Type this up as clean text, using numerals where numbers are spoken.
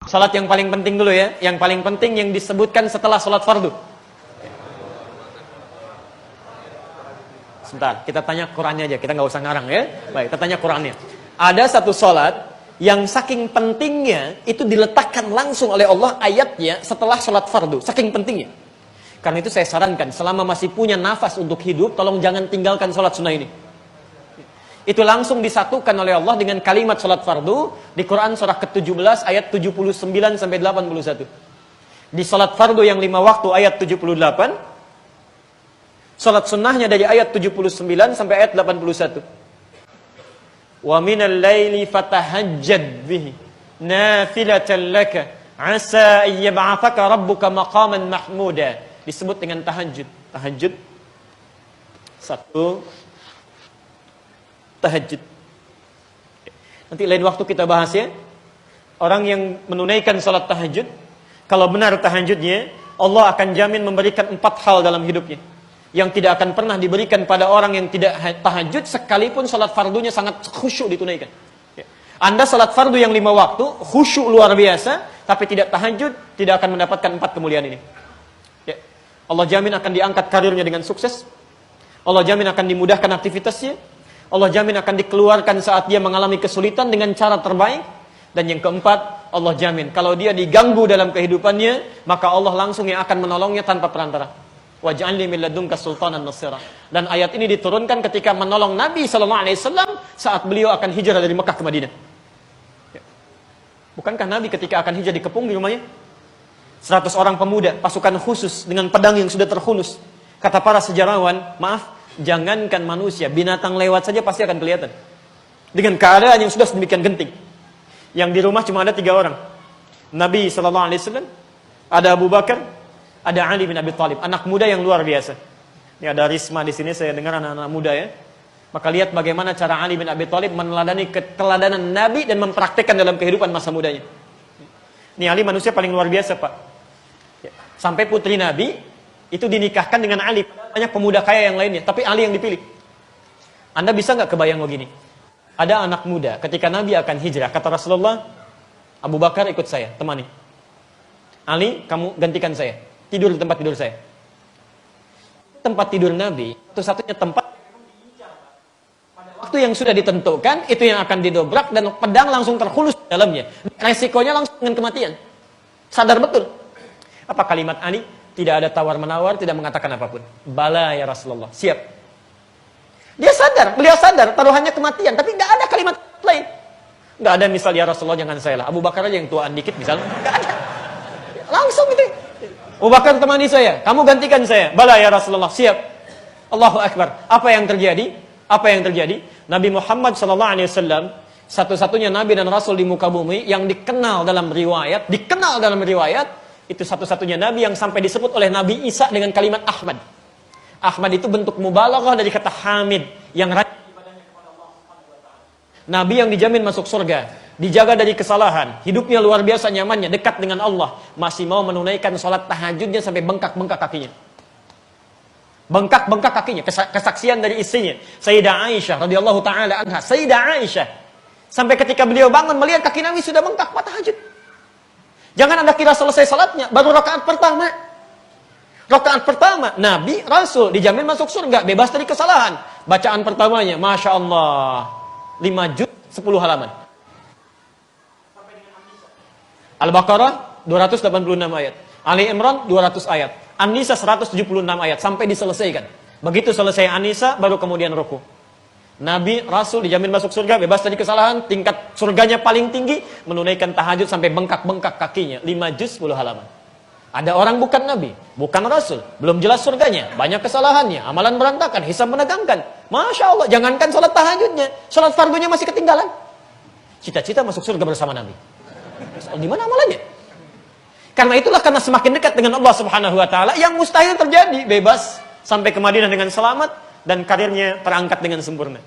Salat yang paling penting dulu ya. Yang paling penting yang disebutkan setelah salat fardu. Sebentar, kita tanya Qurannya aja. Kita nggak usah ngarang ya. Baik, kita tanya Qurannya. Ada satu salat yang saking pentingnya itu diletakkan langsung oleh Allah ayatnya setelah salat fardu. Saking pentingnya. Karena itu saya sarankan, selama masih punya nafas untuk hidup, tolong jangan tinggalkan salat sunnah ini. Itu langsung disatukan oleh Allah dengan kalimat salat fardu di Quran surah ke-17 ayat 79 sampai 81. Di salat fardu yang 5 waktu ayat 78, salat sunnahnya dari ayat 79 sampai ayat 81. Wa minal laili fatahajjad bihi nafilatan laka asa an yab'athaka rabbuka maqaman mahmuda. Disebut dengan tahajud. Tahajud. Satu. Tahajud. Nanti lain waktu kita bahas ya. Orang yang menunaikan salat tahajud, kalau benar tahajudnya, Allah akan jamin memberikan 4 hal dalam hidupnya. Yang tidak akan pernah diberikan pada orang yang tidak tahajud, sekalipun salat fardunya sangat khusyuk ditunaikan. Anda salat fardu yang 5 waktu, khusyuk luar biasa, tapi tidak tahajud, tidak akan mendapatkan 4 kemuliaan ini. Allah jamin akan diangkat karirnya dengan sukses. Allah jamin akan dimudahkan aktivitasnya. Allah jamin akan dikeluarkan saat dia mengalami kesulitan dengan cara terbaik. Dan yang keempat, Allah jamin kalau dia diganggu dalam kehidupannya, maka Allah langsung yang akan menolongnya tanpa perantara. Waj'alni min ladunka sultanan nasira. Dan ayat ini diturunkan ketika menolong Nabi SAW saat beliau akan hijrah dari Mekah ke Madinah. Bukankah Nabi ketika akan hijrah dikepung di rumahnya? 100 orang pemuda, pasukan khusus dengan pedang yang sudah terhunus. Kata para sejarawan, maaf, jangankan manusia, binatang lewat saja pasti akan kelihatan. Dengan keadaan yang sudah sedemikian genting. Yang di rumah cuma ada 3 orang. Nabi SAW, ada Abu Bakar, ada Ali bin Abi Thalib, anak muda yang luar biasa. Ini ada Risma di sini, saya dengar anak-anak muda ya. Maka lihat bagaimana cara Ali bin Abi Thalib meneladani keteladanan Nabi dan mempraktekkan dalam kehidupan masa mudanya. Ini Ali manusia paling luar biasa, Pak. Sampai putri Nabi itu dinikahkan dengan Ali. Banyak pemuda kaya yang lainnya, tapi Ali yang dipilih. Anda bisa nggak kebayang begini? Ada anak muda, ketika Nabi akan hijrah, kata Rasulullah, Abu Bakar ikut saya, temani. Ali, kamu gantikan saya. Tidur di tempat tidur saya. Tempat tidur Nabi, satu-satunya tempat pada waktu yang sudah ditentukan, itu yang akan didobrak dan pedang langsung terhulus di dalamnya. Resikonya langsung dengan kematian. Sadar betul. Apa kalimat Ali? Tidak ada tawar-menawar, tidak mengatakan apapun. Bala ya Rasulullah, siap. Dia sadar, beliau sadar, taruhannya kematian. Tapi tidak ada kalimat lain. Tidak ada misal ya Rasulullah jangan saya lah. Abu Bakar aja yang tuaan dikit misalnya. Tidak ada. Langsung gitu. Abu Bakar temani saya, kamu gantikan saya. Bala ya Rasulullah, siap. Allahu Akbar. Apa yang terjadi? Apa yang terjadi? Nabi Muhammad SAW, satu-satunya Nabi dan Rasul di muka bumi yang dikenal dalam riwayat, itu satu-satunya Nabi yang sampai disebut oleh Nabi Isa dengan kalimat Ahmad. Ahmad itu bentuk mubalaghah dari kata Hamid, yang rajin ibadahnya kepada Allah Subhanahu wa taala. Nabi yang dijamin masuk surga, dijaga dari kesalahan, hidupnya luar biasa nyamannya, dekat dengan Allah, masih mau menunaikan salat tahajudnya sampai bengkak-bengkak kakinya. Bengkak-bengkak kakinya, kesaksian dari istrinya, Sayyidah Aisyah radhiyallahu taala anha. Sayyidah Aisyah sampai ketika beliau bangun melihat kaki Nabi sudah bengkak, pas tahajud. Jangan Anda kira selesai salatnya, baru rakaat pertama. Rakaat pertama, Nabi, Rasul, dijamin masuk surga, bebas dari kesalahan. Bacaan pertamanya, Masya Allah, 5 juz, 10 halaman. Al-Baqarah, 286 ayat. Ali Imran, 200 ayat. An-Nisa, 176 ayat, sampai diselesaikan. Begitu selesai An-Nisa, baru kemudian ruku. Nabi, Rasul dijamin masuk surga, bebas dari kesalahan, tingkat surganya paling tinggi, menunaikan tahajud sampai bengkak-bengkak kakinya, 5 juz 10 halaman. Ada orang bukan Nabi, bukan Rasul, belum jelas surganya, banyak kesalahannya, amalan berantakan, hisab menegangkan. Masya Allah, jangankan salat tahajudnya, salat fardunya masih ketinggalan. Cita-cita masuk surga bersama Nabi. Di mana amalannya? Karena itulah, karena semakin dekat dengan Allah Subhanahu wa taala, yang mustahil terjadi, bebas sampai ke Madinah dengan selamat dan karirnya terangkat dengan sempurna.